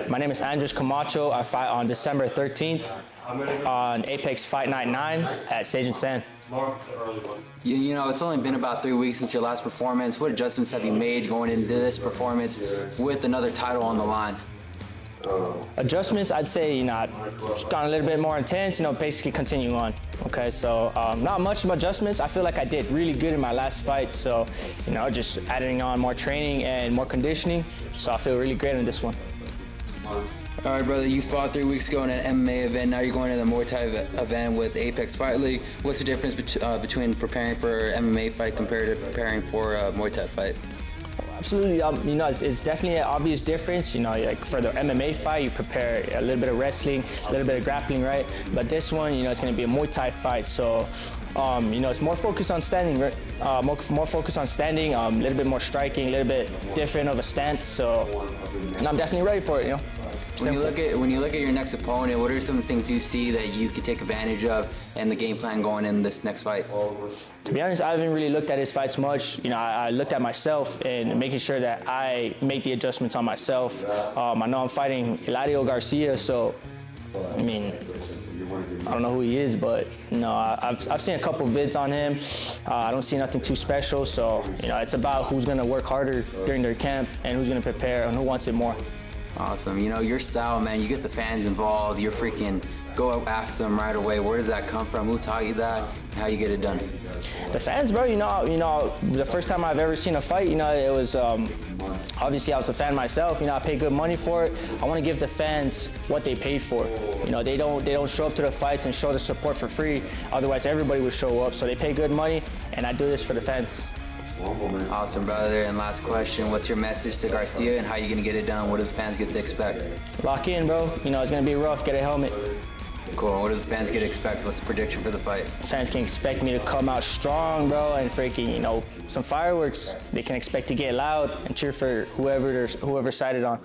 My name is Camacho. I fight on December 13th on Apex Fight Night 9 at Sage and Sand. You know, it's only been about 3 weeks since your last performance. What adjustments have you made going into this performance with another title on the line? Adjustments, I'd say, it's gone a little bit more intense, basically continuing on. Okay, so not much of adjustments. I feel like I did really good in my last fight, so, just adding on more training and more conditioning. So I feel really great in this one. All right, brother, you fought 3 weeks ago in an MMA event. Now you're going to the Muay Thai event with Apex Fight League. What's the difference between preparing for an MMA fight compared to preparing for a Muay Thai fight? Absolutely, it's definitely an obvious difference. Like for the MMA fight, you prepare a little bit of wrestling, a little bit of grappling, right? But this one, it's going to be a Muay Thai fight, so it's more focused on standing, right? More focused on standing, a little bit more striking, a little bit different of a stance. So, I'm definitely ready for it. When you look at your next opponent, what are some things you see that you could take advantage of and the game plan going in this next fight? To be honest, I haven't really looked at his fights much. I looked at myself and making sure that I make the adjustments on myself. I know I'm fighting Hilario Garcia, so I don't know who he is, but I've seen a couple vids on him. I don't see nothing too special, so it's about who's gonna work harder during their camp and who's gonna prepare and who wants it more. Awesome. Your style, man, you get the fans involved, you're freaking go after them right away. Where does that come from? Who taught you that? How you get it done? The fans, bro, the first time I've ever seen a fight, it was, obviously I was a fan myself, I paid good money for it. I want to give the fans what they paid for. They don't show up to the fights and show the support for free. Otherwise, everybody would show up. So they pay good money, and I do this for the fans. Awesome, brother. And last question, what's your message to Garcia and how are you going to get it done? What do the fans get to expect? Lock in, bro. It's going to be rough. Get a helmet. Cool. What do the fans get to expect? What's the prediction for the fight? Fans can expect me to come out strong, bro, and freaking, some fireworks. They can expect to get loud and cheer for whoever sided on.